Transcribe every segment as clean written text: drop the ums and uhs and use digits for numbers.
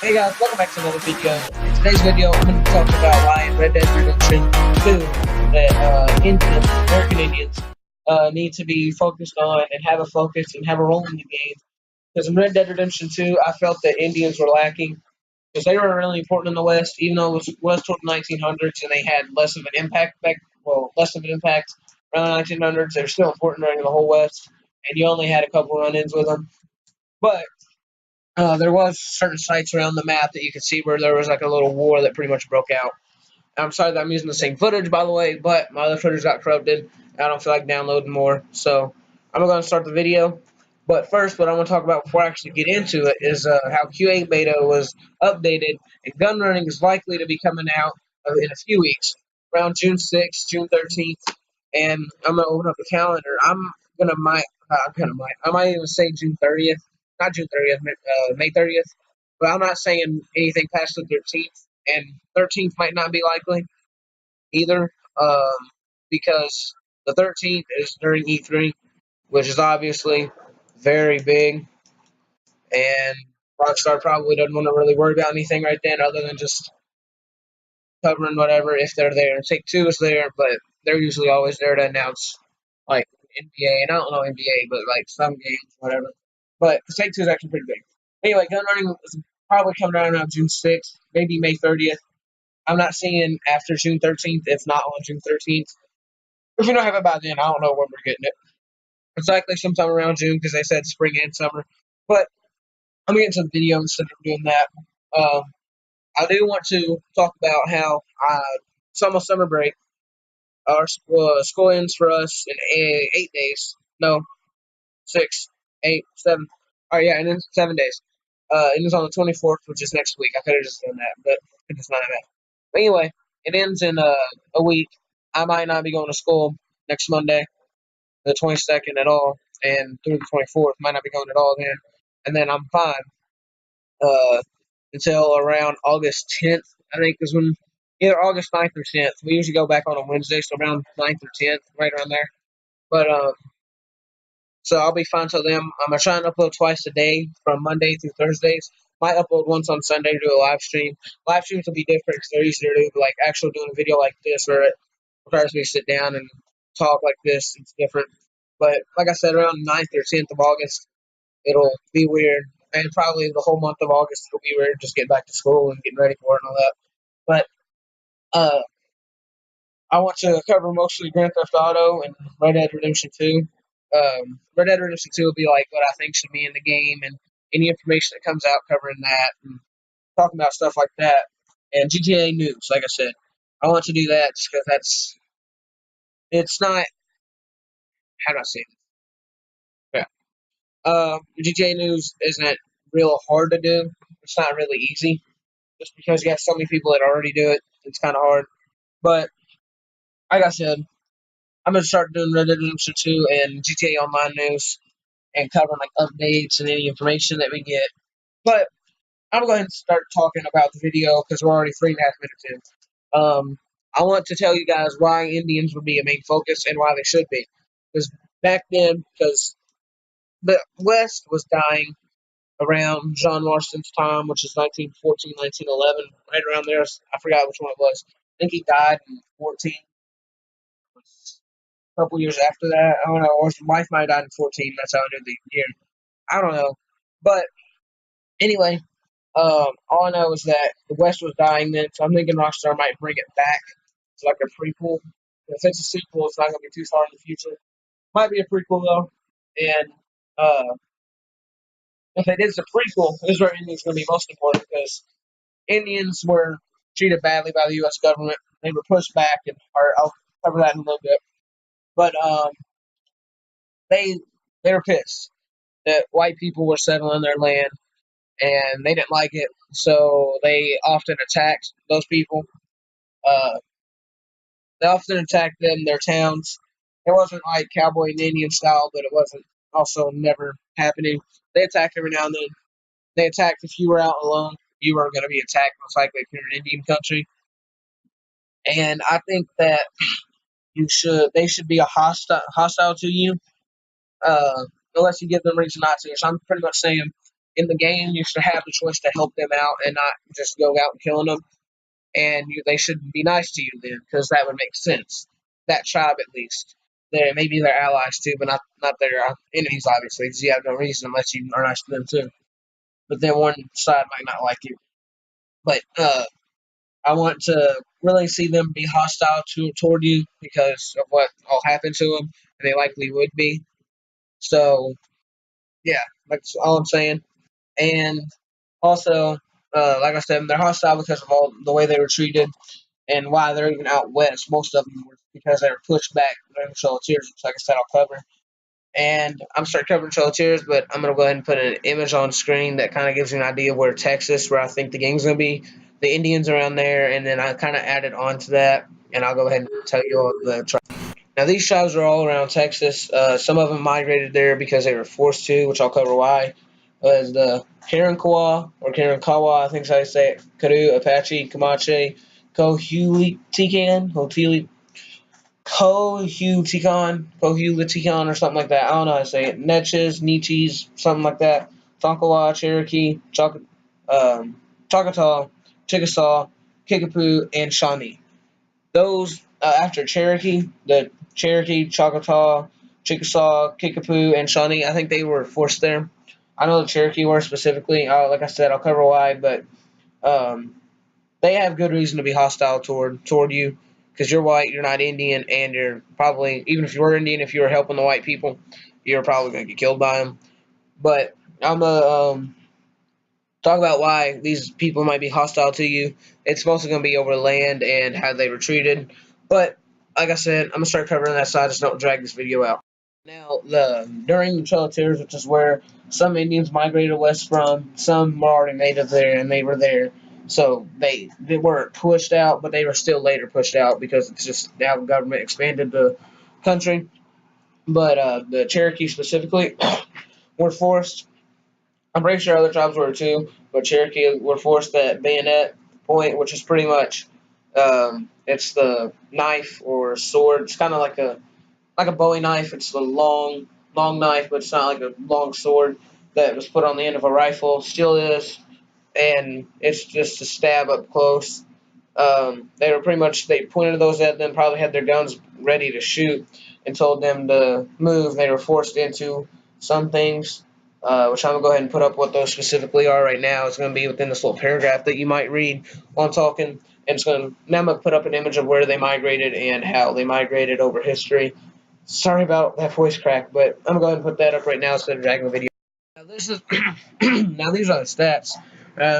Hey guys, welcome back to another video. In today's video, I'm going to be talking about why in Red Dead Redemption 2 that Indians, American Indians, need to be focused on and have a focus and have a role in the game. Because in Red Dead Redemption 2, I felt that Indians were lacking because they were really important in the West, even though it was toward the 1900s and they had less of an impact less of an impact around the 1900s. They were still important during the whole West, and you only had a couple run-ins with them. But there was certain sites around the map that you could see where there was like a little war that pretty much broke out. I'm sorry that I'm using the same footage, by the way, but my other footage got corrupted. I don't feel like downloading more, so I'm going to start the video. But first, what I want to talk about before I actually get into it is how Q8 beta was updated, and gun running is likely to be coming out in a few weeks, around June 6th, June 13th, and I'm gonna open up the calendar. I might even say June 30th, not June 30th, May 30th, but I'm not saying anything past the 13th, and 13th might not be likely either, because the 13th is during E3, which is obviously very big, and Rockstar probably doesn't want to really worry about anything right then other than just covering whatever if they're there. Take Two is there, but they're usually always there to announce like NBA, and I don't know NBA, but like some games, whatever. But Take Two is actually pretty big. Anyway, gun running is probably coming around June 6th, maybe May 30th. I'm not seeing after June 13th, if not on June 13th. If we don't have it by then, I don't know when we're getting it. It's likely sometime around June because they said spring and summer. But I'm going to get into the video instead of doing that. Um, I do want to talk about how it's almost summer break. Our school ends for us in 8 days. No, six, 8, 7. Oh yeah, and then 7 days. It ends on the 24th, which is next week. I could have just done that, but it's not that. But anyway, it ends in a week. I might not be going to school next Monday, the 22nd at all, and through the 24th, might not be going at all then. And then I'm fine uh, until around August 10th, I think is when, either August 9th or 10th. We usually go back on a Wednesday, so around 9th or 10th, right around there. But so I'll be fine till then. I'm gonna try and upload twice a day from Monday through Thursdays. Might upload once on Sunday to do a live stream. Live streams will be different because they're easier to do. Like actually doing a video like this, where it requires me to sit down and talk like this. It's different. But like I said, around 9th or 10th of August, it'll be weird, and probably the whole month of August it'll be weird. Just getting back to school and getting ready for it and all that. But uh, I want to cover mostly Grand Theft Auto and Red Dead Redemption 2. Red Dead Redemption 2 will be like what I think should be in the game and any information that comes out covering that and talking about stuff like that. And GTA news, like I said, I want to do that just because it's not, how do I say it? Yeah. GTA news isn't real hard to do. It's not really easy just because you have so many people that already do it. It's kind of hard. But like I said, I'm gonna start doing Red Dead Redemption 2 and GTA Online news and covering like updates and any information that we get. But I'm going to start talking about the video because we're already 3.5 minutes in. I want to tell you guys why Indians would be a main focus and why they should be. Because back then, because the West was dying around John Marston's time, which is 1914, 1911, right around there. I forgot which one it was. I think he died in 14. A couple years after that, I don't know. Or his wife might have died in 14. That's how I knew the year. I don't know. But anyway, all I know is that the West was dying then, so I'm thinking Rockstar might bring it back to like a prequel. If it's a sequel, it's not going to be too far in the future. Might be a prequel though, and if it is a prequel, this is where Indians going to be most important because Indians were treated badly by the U.S. government. They were pushed back, and or I'll cover that in a little bit. But they they were pissed that white people were settling their land, and they didn't like it, so they often attacked those people. Uh, they often attacked them, their towns. It wasn't like cowboy and Indian style, but it wasn't also never happening. They attacked every now and then. They attacked if you were out alone. You were going to be attacked most likely if you're in Indian country. And I think that they should be a hostile to you, unless you give them reason not to. So I'm pretty much saying in the game, you should have the choice to help them out and not just go out and killing them. And they should be nice to you then, because that would make sense. That tribe, at least, they maybe they're allies too, but not their enemies, obviously, because you have no reason unless you are nice to them too. But then one side might not like you. But I want to really see them be hostile toward you because of what all happened to them, and they likely would be. So yeah, that's all I'm saying. And also, like I said, they're hostile because of all the way they were treated and why they're even out west. Most of them were because they were pushed back during the Solitaires, which, like I said, I'll cover. And I'm starting covering Solitaires, but I'm going to go ahead and put an image on screen that kind of gives you an idea of where Texas, where I think the game's going to be, the Indians around there, and then I kind of added on to that, and I'll go ahead and tell you all the tribes. Now, these tribes are all around Texas. Some of them migrated there because they were forced to, which I'll cover why. Was the Karankawa, or Karankawa, I think is how you say it, Kadu, Apache, Comanche, Cohulican, Cohulican, or something like that. I don't know how to say it. Netches, Nietzsche's, something like that. Tonkawa, Cherokee, Choctaw, Chickasaw, Kickapoo, and Shawnee. Those, after Cherokee, the Cherokee, Choctaw, Chickasaw, Kickapoo, and Shawnee, I think they were forced there. I know the Cherokee were specifically. Like I said, I'll cover why, but um, they have good reason to be hostile toward you because you're white, you're not Indian, and you're probably, even if you were Indian, if you were helping the white people, you're probably gonna get killed by them. But I'm a talk about why these people might be hostile to you. It's mostly going to be over land and how they were treated. But like I said, I'm gonna start covering that side. Just don't drag this video out. Now, the during the Trail of Tears, which is where some Indians migrated west from, some were already native there, and they were there. So they weren't pushed out, but they were still later pushed out because it's just now the government expanded the country. But the Cherokee specifically were forced. I'm pretty sure other tribes were too, but Cherokee were forced that bayonet point, which is pretty much it's the knife or sword. It's kind of like a Bowie knife. It's a long knife, but it's not like a long sword that was put on the end of a rifle. Still is, and it's just to stab up close. They were pretty much they pointed those at them, probably had their guns ready to shoot, and told them to move. They were forced into some things, which I'm gonna go ahead and put up what those specifically are right now. It's gonna be within this little paragraph that you might read while I'm talking, and it's gonna now I'm gonna put up an image of where they migrated and how they migrated over history. Sorry about that voice crack, but I'm gonna go ahead and put that up right now instead of dragging the video. Now this is now these are the stats.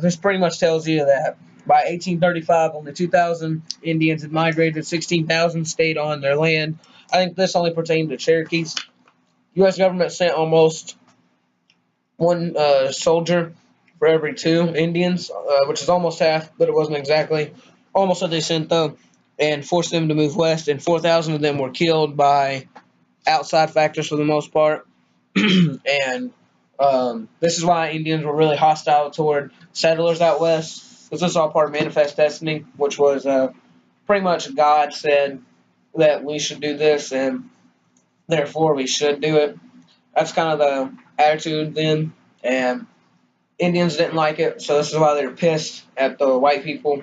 This pretty much tells you that by 1835, only 2,000 Indians had migrated, 16,000 stayed on their land. I think this only pertained to Cherokees. U.S. government sent almost one soldier for every two Indians, which is almost half, but it wasn't exactly. Almost what they sent though, and forced them to move west. And 4,000 of them were killed by outside factors for the most part. And this is why Indians were really hostile toward settlers out west, because this is all part of Manifest Destiny, which was pretty much God said that we should do this, and therefore we should do it. That's kind of the attitude then, and Indians didn't like it, so this is why they were pissed at the white people,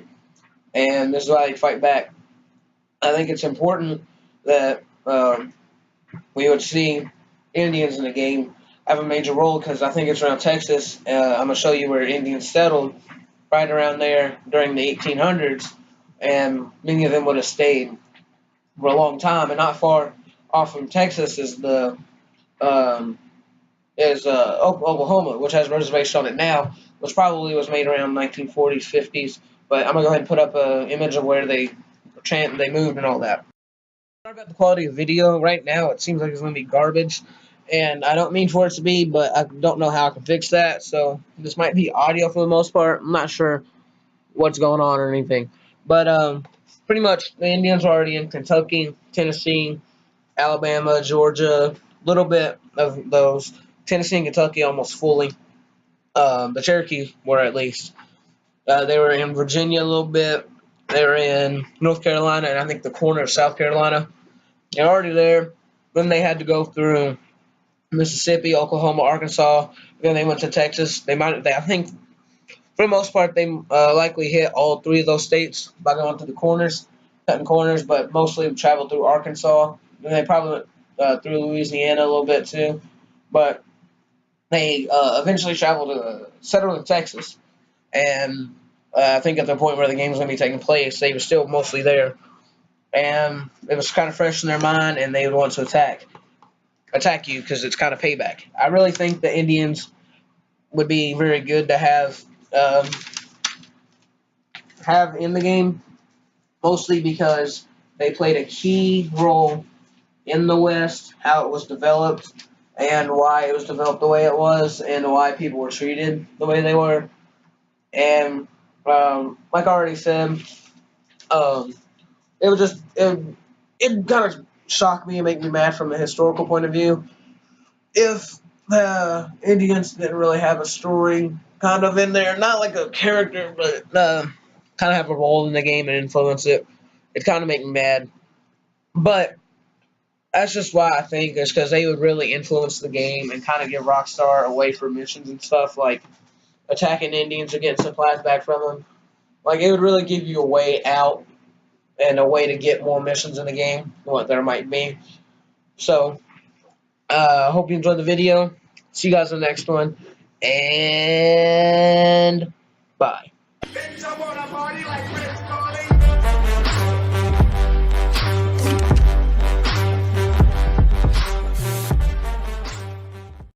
and this is why they fight back. I think it's important that we would see Indians in the game have a major role because I think it's around Texas. I'm going to show you where Indians settled right around there during the 1800s, and many of them would have stayed for a long time. And not far off from Texas is the um, Oklahoma, which has a reservation on it now, which probably was made around 1940s, 50s. But I'm gonna go ahead and put up an image of where they moved and all that. Sorry about the quality of video right now. It seems like it's gonna be garbage, and I don't mean for it to be, but I don't know how I can fix that. So this might be audio for the most part. I'm not sure what's going on or anything, but pretty much the Indians are already in Kentucky, Tennessee, Alabama, Georgia, a little bit of those. Tennessee and Kentucky almost fully. The Cherokee were at least. They were in Virginia a little bit. They were in North Carolina and I think the corner of South Carolina. They're already there. Then they had to go through Mississippi, Oklahoma, Arkansas. Then they went to Texas. I think, for the most part, they likely hit all three of those states by going through the corners, cutting corners, but mostly traveled through Arkansas. And they probably went through Louisiana a little bit too. But they eventually settled in Texas. And I think at the point where the game was going to be taking place, they were still mostly there. And it was kind of fresh in their mind, and they would want to attack you because it's kind of payback. I really think the Indians would be very good to um, have in the game, mostly because they played a key role in the West, how it was developed, and why it was developed the way it was, and why people were treated the way they were. And like I already said, um, it would just it kind of shock me and make me mad from a historical point of view if the Indians didn't really have a story kind of in there, not like a character, but kind of have a role in the game and influence it. It kind of make me mad, but that's just why I think is because they would really influence the game and kind of get Rockstar away from missions and stuff like attacking Indians or getting supplies back from them. Like it would really give you a way out and a way to get more missions in the game, what there might be. So hope you enjoyed the video. See you guys in the next one. And bye.